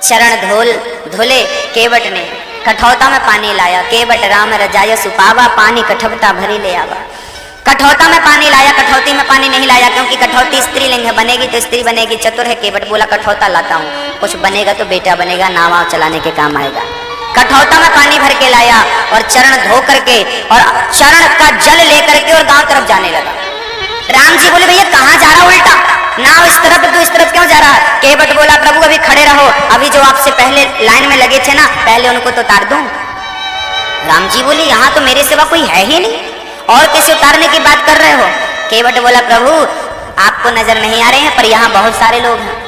चरण धोले केवट ने, कठौता में पानी लाया, केवट राम रजाय सुपावा, पानी कठौता भरी ले आवा। कठौता में पानी लाया, कठौती में पानी नहीं लाया, क्योंकि कठौती स्त्रीलिंग है, बनेगी तो स्त्री बनेगी, चतुर है केवट। बोला कठौता लाता हूँ, कुछ बनेगा तो बेटा बनेगा, नाव चलाने के काम आएगा। कठौता में पानी भर के लाया और चरण धो करके और चरण का जल लेकर के और गांव तरफ जाने लगा। राम जी बोले भैया कहाँ जा रहा उल्टा, नाव इस तरफ तो इस तरफ क्यों जा रहा? केवट बोला प्रभु अभी खड़े रहो, अभी जो आपसे पहले लाइन में लगे थे ना, पहले उनको तो उतार दूं। राम जी बोले यहाँ तो मेरे सिवा कोई है ही नहीं, और किसी उतारने की बात कर रहे हो? केवट बोला प्रभु आपको नजर नहीं आ रहे हैं, पर यहाँ बहुत सारे लोग हैं।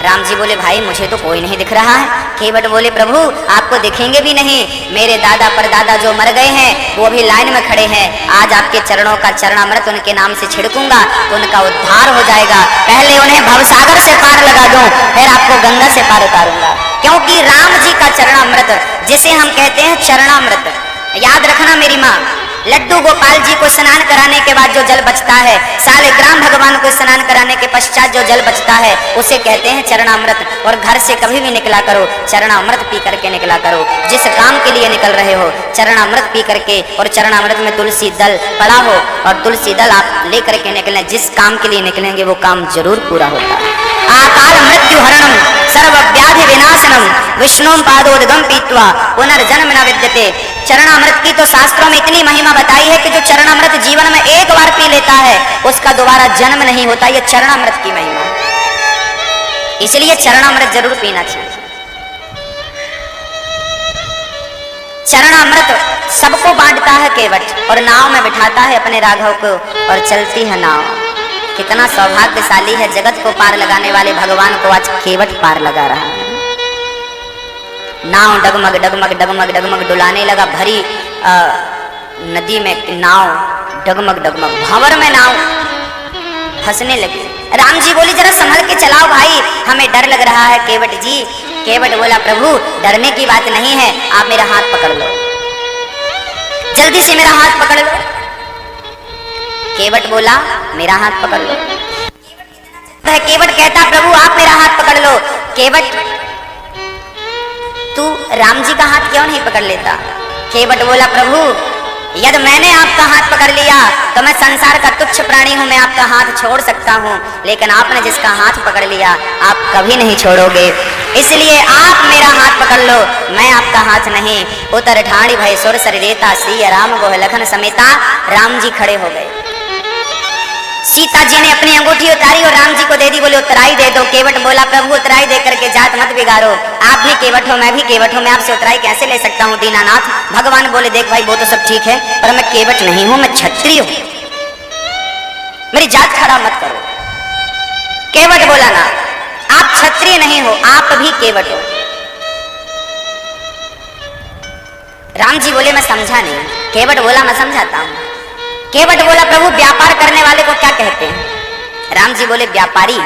राम जी बोले भाई मुझे तो कोई नहीं दिख रहा है। केवट बोले प्रभु आपको दिखेंगे भी नहीं, मेरे दादा परदादा जो मर गए हैं वो भी लाइन में खड़े हैं, आज आपके चरणों का चरणामृत उनके नाम से छिड़कूंगा तो उनका उद्धार हो जाएगा। पहले उन्हें भवसागर से पार लगा दूं, फिर आपको गंगा से पार उतारूंगा। क्योंकि राम जी का चरणामृत जिसे हम कहते हैं चरणामृत, याद रखना मेरी माँ, लड्डू गोपाल जी को स्नान कराने के बाद जो जल बचता है, सालिग्राम भगवान को स्नान कराने के पश्चात जो जल बचता है उसे कहते हैं चरणामृत। और घर से कभी भी निकला करो चरणामृत पी करके निकला करो, जिस काम के लिए निकल रहे हो चरणामृत पी करके, और चरणामृत में तुलसी दल पड़ा हो और तुलसी दल आप ले करके निकले, जिस काम के लिए निकलेंगे वो काम जरूर पूरा होता है। आकाल मृत्यु हरणम सर्व व्याधि विनाशनम विष्णुम पादोदगम पीत्वा पुनर्जन्म न विद्यते। चरणामृत की तो शास्त्रों में इतनी महिमा बताई है कि जो चरणामृत जीवन में एक बार पी लेता है उसका दोबारा जन्म नहीं होता, यह चरणामृत की महिमा है। इसलिए चरणामृत जरूर पीना चाहिए। चरणामृत सबको बांटता है केवट, और नाव में बिठाता है अपने राघव को और चलती है नाव। कितना सौभाग्यशाली है, जगत को पार लगाने वाले भगवान को आज केवट पार लगा रहा है। नाव डगमग डगमग डगमग डगमग डुलाने लगा, भरी नदी में नाव डगमग डगमग, भंवर में नाव फंसने लगी। राम जी बोले जरा संभल के चलाओ भाई, हमें डर लग रहा है केवट जी। केवट बोला प्रभु डरने की बात नहीं है, आप मेरा हाथ पकड़ लो, जल्दी से मेरा हाथ पकड़ लो। केवट बोला मेरा हाथ पकड़ लो। केवट कहता प्रभु आप मेरा हाथ पकड़ लो। केवट तू राम जी का हाथ क्यों नहीं पकड़ लेता? केवट बोला प्रभु यदि मैंने आपका हाथ पकड़ लिया तो मैं संसार का तुच्छ प्राणी हूं, मैं आपका हाथ छोड़ सकता हूं, लेकिन आपने जिसका हाथ पकड़ लिया आप कभी नहीं छोड़ोगे, इसलिए आप मेरा हाथ पकड़ लो, मैं आपका हाथ नहीं। उतर ठाणी भय सुर सरिता श्री राम गोह लखन समेता। राम जी खड़े हो गए। सीता जी ने अपनी अंगूठी उतारी और राम जी को दे दी, बोले उतराई दे दो। केवट बोला प्रभु उतराई दे करके जात मत बिगाड़ो, आप भी केवट हो मैं भी केवट हूँ, मैं आपसे उतराई कैसे ले सकता हूँ दीनानाथ। भगवान बोले देख भाई वो तो सब ठीक है, पर मैं केवट नहीं हूं, मैं क्षत्रिय हूं, मेरी जात खड़ा मत करो। केवट बोला ना आप क्षत्रिय नहीं हो, आप भी केवट हो। राम जी बोले मैं समझा नहीं। केवट बोला मैं समझाता हूं। केवट बोला प्रभु व्यापार करने वाले को क्या कहते हैं? राम जी बोले व्यापारी।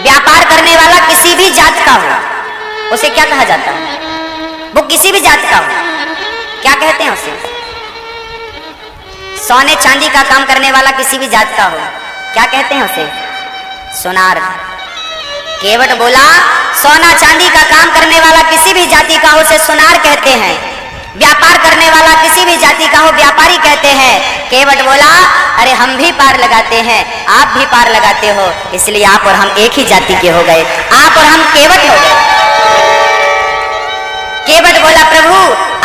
व्यापार करने वाला किसी भी जात का हो उसे क्या कहा जाता है? वो किसी भी जात का हो क्या कहते हैं उसे? सोने चांदी का काम करने वाला किसी भी जात का हो क्या कहते हैं उसे? सोनार। केवट बोला सोना चांदी का काम करने वाला किसी भी जाति का हो उसे सोनार कहते हैं, व्यापार करने वाला किसी भी जाति का हो व्यापारी कहते हैं। केवट बोला अरे हम भी पार लगाते हैं, आप भी पार लगाते हो, इसलिए आप और हम एक ही जाति के हो गए, आप और हम केवट हो गए। केवट बोला प्रभु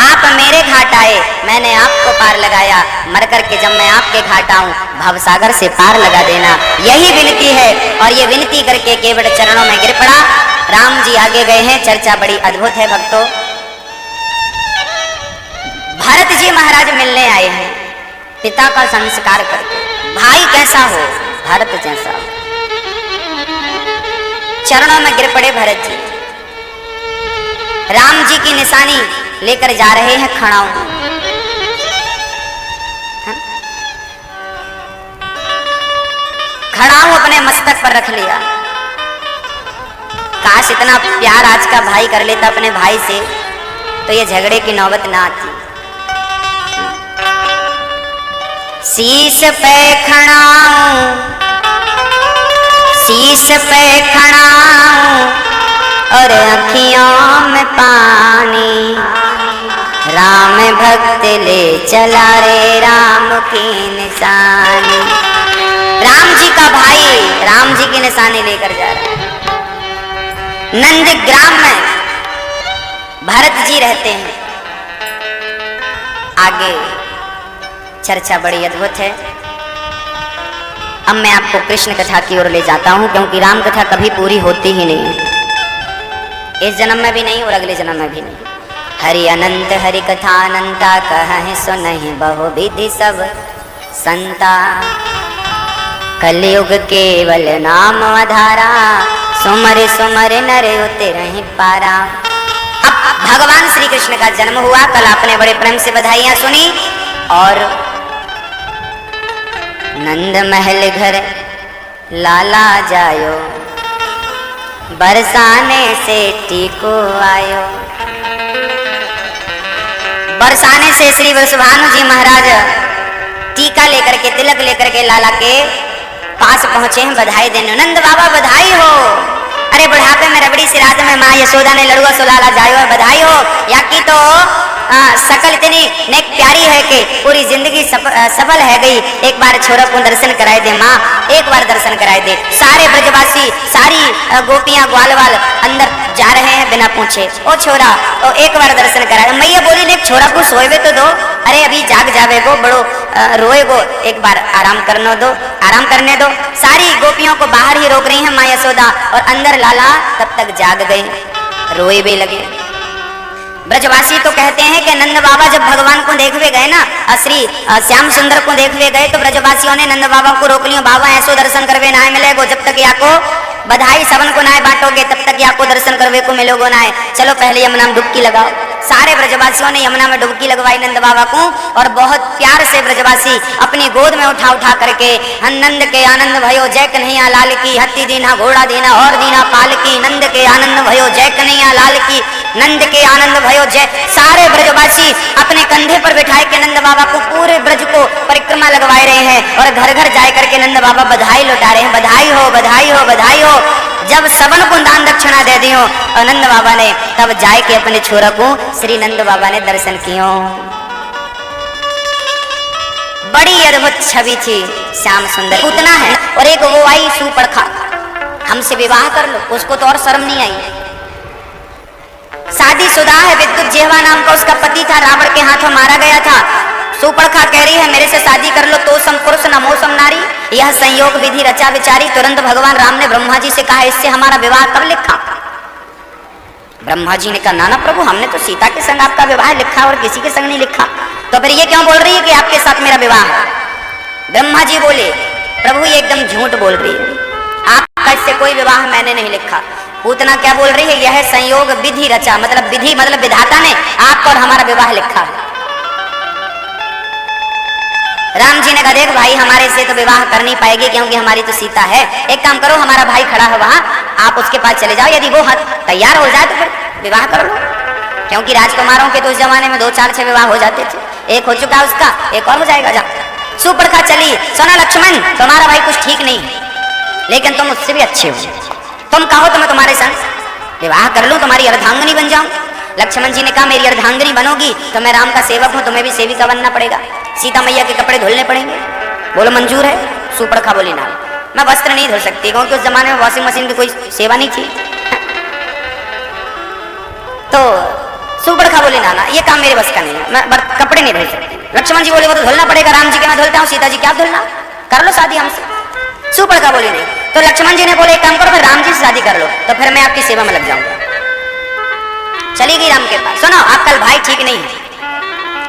आप मेरे घाट आए, मैंने आपको पार लगाया, मर करके जब मैं आपके घाट आऊं भवसागर से पार लगा देना, यही विनती है। और ये विनती करके केवट चरणों में गिर पड़ा। राम जी आगे गए हैं, चर्चा बड़ी अद्भुत है भक्तों। भरत जी महाराज मिलने आए हैं पिता का संस्कार करके, भाई कैसा हो? भरत जैसा। चरणों में गिर पड़े भरत जी। राम जी की निशानी लेकर जा रहे हैं खड़ाऊ। खड़ाऊ अपने मस्तक पर रख लिया। काश इतना प्यार आज का भाई कर लेता अपने भाई से तो ये झगड़े की नौबत ना आती। शीश पे खड़ाऊं, शीश पे खड़ाऊं और अखियों में पानी, राम भक्त ले चला रे राम की निशानी। राम जी का भाई राम जी की निशानी लेकर जा रहा है। नंदग्राम में भरत जी रहते हैं। आगे चर्चा बड़ी अद्भुत है। अब मैं आपको कृष्ण कथा की ओर ले जाता हूं, क्योंकि राम कथा कभी पूरी होती ही नहीं है, इस जन्म में भी नहीं और अगले जन्म में भी नहीं। हरि अनंत हरि कथा अनंता, कहे सुनहि बहु विधि सब संता। कलयुग केवल नाम आधारा, सुमर सुमर नर उतरहि पारा। अब भगवान श्री कृष्ण का जन्म हुआ। कल आपने बड़े प्रेम से बधाइयां सुनी। और नंद महल घर लाला जायो, बरसाने से टीको आयो। बरसाने से श्री वृषभानु जी महाराज टीका लेकर के, तिलक लेकर के लाला के पास पहुंचे हैं बधाई देने। नंद बाबा बधाई हो। अरे बुढ़ापे में रबड़ी सी रात में माँ यशोदा ने लड़ुआ सुलाला जायो, बधाई हो। या की तो सकल इतनी नेक प्यारी है कि पूरी जिंदगी सफल है गई। एक बार छोरा को दर्शन कराए दे माँ, एक बार दर्शन कराए दे। सारे ब्रजवासी, सारी गोपियां ग्वालवाल अंदर जा रहे हैं बिना पूछे। ओ छोरा, ओ एक बार दर्शन कराए। मैया बोली ने छोरा को सोएवे तो दो। अरे अभी जाग जावे गो, बड़ो रोए गो, एक बार आराम करने दो, आराम करने दो। सारी गोपियों को बाहर ही रोक रही है माँ यशोदा, और अंदर लाला तब तक जाग गए, रोए भी लगे। ब्रजवासी तो कहते हैं कि नंद बाबा जब भगवान को देखवे गए ना, श्री श्याम सुंदर को देखवे गए, तो ब्रजवासियों ने नंद बाबा को रोक लियो। बाबा ऐसो दर्शन करवे ना मिलेगो, जब तक या को बधाई सबन को ना बांटोगे तब तक या को दर्शन करवे को मिलोगो ना। चलो पहले यमुना में डुबकी लगाओ। सारे ब्रजवासियों ने यमुना में डुबकी लगवाई नंद बाबा को, और बहुत प्यार से ब्रजवासी अपनी गोद में उठा उठा करके नंद के आनंद भयो जय कन्हैया लाल की, हत्ती दीना घोड़ा दीना और दीना पाल की। नंद के आनंद भयो जय कन्हैया लाल की, नंद के आनंद भयो जय। सारे ब्रजवासी अपने कंधे पर बिठाए के नंद बाबा को पूरे ब्रज को परिक्रमा लगवाए रहे हैं, और घर घर जाए करके नंद बाबा बधाई लौटा रहे हैं। बधाई हो, बधाई हो, बधाई हो। जब सबन को दान दक्षिणा दे दियो नंद बाबा ने, तब जाए के अपने छोरा को श्री नंद बाबा ने दर्शन कियो। बड़ी अद्भुत छवि थी श्याम सुंदर। उतना है, और एक वो आई सुपर्खा, हमसे विवाह कर लो। उसको तो और शर्म नहीं आई। शादीशुदा है, विद्युत जेहवा नाम का उसका पति था, रावण के हाथों मारा गया था। सुपर्खा कह रही है मेरे से शादी कर लो। तो सम पुरुष नमोसम नारी, यह संयोग विधि रचा विचारी। तुरंत भगवान राम ने ब्रह्मा जी से कहा इससे हमारा विवाह कब लिखा। ब्रह्मा जी ने कहा नाना प्रभु, हमने तो सीता के संग आपका विवाह लिखा और किसी के संग नहीं लिखा, तो फिर ये क्यों बोल रही है कि आपके साथ मेरा विवाह है। ब्रह्मा जी बोले प्रभु ये एकदम झूठ बोल रही है, आपका इससे कोई विवाह मैंने नहीं लिखा। पूतना क्या बोल रही है, यह संयोग विधि रचा, मतलब विधि मतलब विधाता ने आपका और हमारा विवाह लिखा है। राम जी ने कहा देख भाई, हमारे से तो विवाह कर नहीं पाएगी, क्योंकि हमारी तो सीता है। एक काम करो, हमारा भाई खड़ा है वहां, आप उसके पास चले जाओ। यदि वो तैयार हो जाए तो फिर विवाह कर लो, क्योंकि राजकुमारों के तो उस जमाने में 2 4 6 विवाह हो जाते थे। एक हो चुका उसका, एक और हो जाएगा। जा सुपर्खा चली, सोना लक्ष्मण तुम्हारा भाई कुछ ठीक नहीं, लेकिन तुम उससे भी अच्छे हो, तुम कहो तो मैं तुम्हारे संग विवाह कर लूं, तुम्हारी अर्धांगिनी बन जाऊं। लक्ष्मण जी ने कहा मेरी अर्धांगिनी बनोगी तो मैं राम का सेवक हूं, तुम्हें भी सेविका बनना पड़ेगा, सीता मैया के कपड़े धुलने पड़ेंगे। बोलो मंजूर है। सुपर्खा बोली ना, मैं वस्त्र नहीं धुल सकती, क्योंकि उस जमाने में वॉशिंग मशीन की कोई सेवा नहीं थी। तो सुपर्खा बोली ना ये काम मेरे बस का नहीं है, मैं कपड़े नहीं धुल सकती। लक्ष्मण जी बोले वो तो धुलना पड़ेगा। राम जी के मैं धुलता हूँ, सीता जी क्या धुलना, कर लो शादी हमसे। सुपर्खा बोली नहीं। तो लक्ष्मण जी ने बोले एक काम करो, फिर राम जी से शादी कर लो, तो फिर मैं आपकी सेवा में लग जाऊंगा। चली गई राम के पास। सुनो आपका भाई ठीक नहीं है,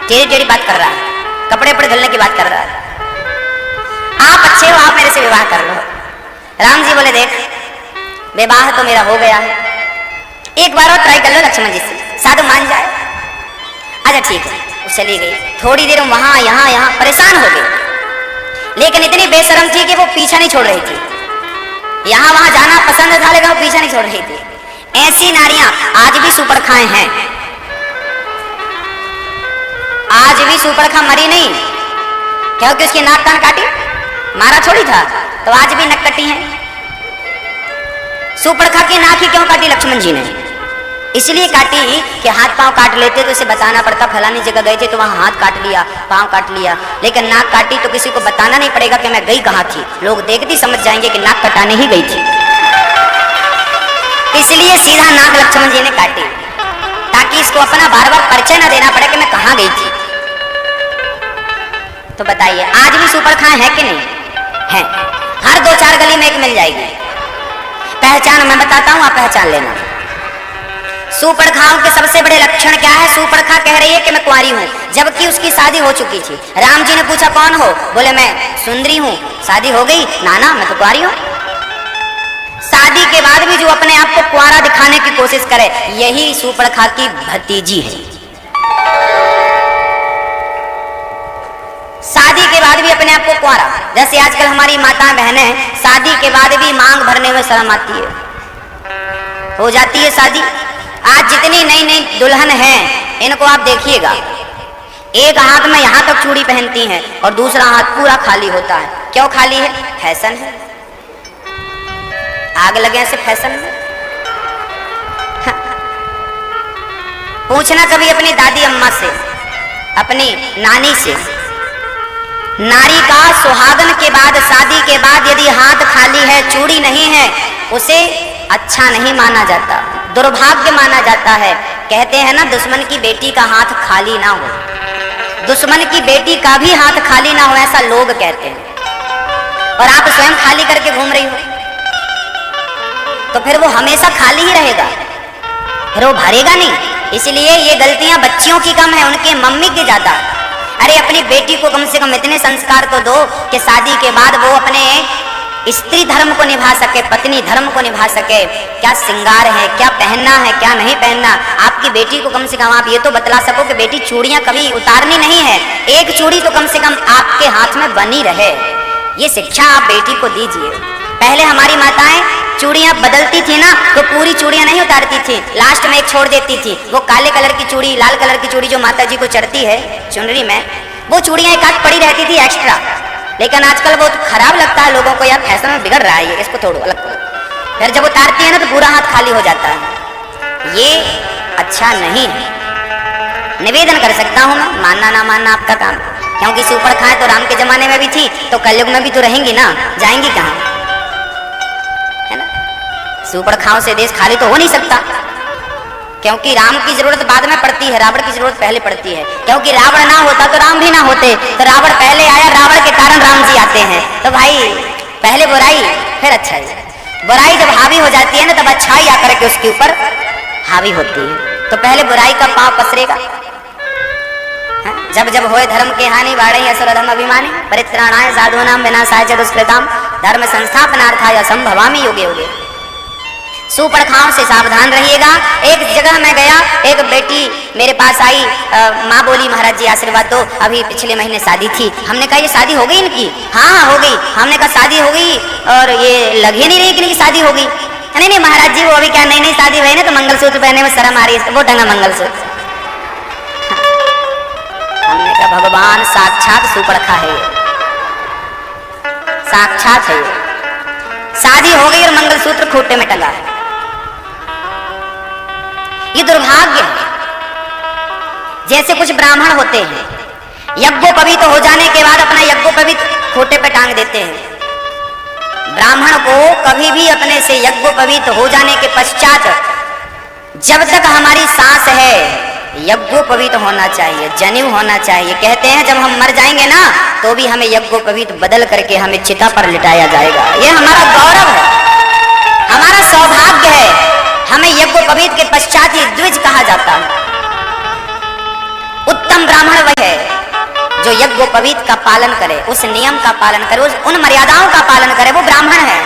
टेढ़ी टेढ़ी बात कर रहा है, कपड़े पड़े धुलने की बात कर रहा है, आप अच्छे हो, आप मेरे से विवाह कर लो। राम जी बोले देख विवाह तो मेरा हो गया है, एक बार और ट्राई कर लो लक्ष्मण जी से, साधु मान जाए। अच्छा ठीक है, वो चली गई। थोड़ी देर वहां यहाँ यहाँ परेशान हो गई, लेकिन इतनी बेशरम थी कि वो पीछा नहीं छोड़ रही थी। यहाँ वहां जाना पसंद था, लेकिन वो पीछा नहीं छोड़ रही थी। ऐसी नारियां आज भी सुपर्खाएं हैं, आज भी सुपर्खा मरी नहीं, क्योंकि उसकी नाक कान काटी, मारा छोड़ी था, तो आज भी नक कटी है। सुपर्खा की नाक ही क्यों काटी लक्ष्मण जी ने, इसलिए काटी कि हाथ पांव काट लेते तो उसे बताना पड़ता, फलानी जगह गए थे तो वहां हाथ काट लिया, पांव काट लिया। लेकिन नाक काटी तो किसी को बताना नहीं पड़ेगा कि मैं गई कहाँ थी, लोग देखते समझ जाएंगे कि नाक कटाने ही गई थी। इसलिए सीधा नाक लक्ष्मण जी ने काटी, ताकि इसको अपना बार बार परिचय न देना पड़े कि मैं कहाँ गई थी। तो बताइए, आज भी सूपड़खां है कि नहीं है? हर 2-4 गली में एक मिल जाएगी। पहचान मैं बताता हूं, आप पहचान लेना। सूपड़खाओं के सबसे बड़े लक्षण क्या है? सूपड़खा कह रही है कि मैं कुंवारी हूं, जबकि उसकी शादी हो चुकी थी। राम जी ने पूछा कौन हो? बोले मैं सुंदरी हूं। शादी हो गई? नाना मैं तो कुंवारी हूं। शादी के बाद भी जो अपने आप को कुंवारा दिखाने की कोशिश करे, यही सूपड़खा की भतीजी है। शादी के बाद भी अपने आप को कुंवारा, जैसे आजकल हमारी माता बहनें शादी के बाद भी मांग भरने में शर्म आती है, हो जाती है शादी। आज जितनी नई नई दुल्हन हैं, इनको आप देखिएगा, एक हाथ में यहां तक चूड़ी पहनती हैं और दूसरा हाथ पूरा खाली होता है। क्यों खाली है? फैशन है, आग लगे ऐसे फैशन में। पूछना कभी अपनी दादी अम्मा से, अपनी नानी से, नारी का सुहागन के बाद, शादी के बाद यदि हाथ खाली है, चूड़ी नहीं है, उसे अच्छा नहीं माना जाता, दुर्भाग्य माना जाता है। कहते हैं ना, दुश्मन की बेटी का हाथ खाली ना हो, दुश्मन की बेटी का भी हाथ खाली ना हो, ऐसा लोग कहते हैं। और आप स्वयं खाली करके घूम रही हो तो फिर वो हमेशा खाली ही रहेगा, फिर वो भरेगा नहीं। इसलिए ये गलतियां बच्चियों की कम है, उनके मम्मी की ज्यादा। अरे अपनी बेटी को कम से कम इतने संस्कार तो दो कि शादी के बाद वो अपने स्त्री धर्म को निभा सके, पत्नी धर्म को निभा सके। क्या श्रृंगार है, क्या पहनना है, क्या नहीं पहनना। आपकी बेटी को कम से कम आप ये तो बतला सको कि बेटी चूड़ियां कभी उतारनी नहीं है, एक चूड़ी तो कम से कम आपके हाथ में बनी रहे। ये शिक्षा आप बेटी को दीजिए। पहले हमारी माताएं चूड़ियां बदलती थी ना, तो पूरी चूड़ियां नहीं उतारती थी, लास्ट में एक छोड़ देती थी। वो काले कलर की चूड़ी, लाल कलर की चूड़ी जो माता जी को चढ़ती है चुनरी में, वो चूड़ियां एक आध पड़ी रहती थी एक्स्ट्रा। लेकिन आजकल बहुत खराब लगता है लोगों को, यार फैशन में बिगड़ रहा है ये, इसको थोड़ा अलग करो। फिर जब उतारती है ना तो पूरा हाथ खाली हो जाता है, ये अच्छा नहीं है। निवेदन कर सकता हूं मैं, मानना ना मानना आपका काम, क्योंकि सूपड़खां तो राम के जमाने में भी थी, तो कलयुग में भी तो रहेंगी ना, जाएंगी कहाँ? सूपड़खाओं से देश खाली तो हो नहीं सकता, क्योंकि राम की जरूरत बाद में पड़ती है, रावण की जरूरत पहले पड़ती है। क्योंकि रावण ना होता तो राम भी ना होते, तो रावण पहले आया, रावण के कारण राम जी आते हैं। तो भाई पहले बुराई फिर अच्छाई, बुराई जब हावी हो जाती है ना तब अच्छाई आकर के उसके ऊपर हावी होती है। तो पहले बुराई का पांव पसरेगा। जब जब होए धर्म के हानि, बाढ़े असुर अधम अभिमानी, परित्राणाय साधूनां विनाशाय च दुष्कृताम्, धर्म संस्थापनार्थाय संभवामि युगे युगे। सूपड़खाओं से सावधान रहिएगा। एक जगह मैं गया, एक बेटी मेरे पास आई, माँ बोली महाराज जी आशीर्वाद दो, अभी पिछले महीने शादी थी। हमने कहा ये शादी हो गई इनकी? हाँ हो गई। हमने कहा शादी हो गई और ये लग ही नहीं रही कि इनकी शादी हो गई। नहीं नहीं महाराज जी, वो अभी क्या नई नई शादी हुई ना, तो मंगलसूत्र पहनने में शर्म आ रही है, वो टंगा मंगलसूत्र। हमने कहा भगवान साक्षात सूपड़खा है, साक्षात है। शादी हो गई और मंगलसूत्र खूंटे में टंगा है, ये दुर्भाग्य है। जैसे कुछ ब्राह्मण होते हैं, यज्ञोपवीत हो जाने के बाद अपना यज्ञोपवीत खूंटे पे टांग देते हैं। ब्राह्मण को कभी भी अपने से यज्ञोपवीत हो जाने के पश्चात, जब तक हमारी सांस है, यज्ञोपवीत होना चाहिए, जनेऊ होना चाहिए। कहते हैं जब हम मर जाएंगे ना, तो भी हमें यज्ञोपवीत बदल करके हमें चिता पर लिटाया जाएगा। ये हमारा गौरव है, हमारा सौभाग्य है। हमें यज्ञोपवीत के पश्चात ही द्विज कहा जाता है। उत्तम ब्राह्मण वह है जो यज्ञोपवीत का पालन करे, उस नियम का पालन करे, उन मर्यादाओं का पालन करे, वो ब्राह्मण है।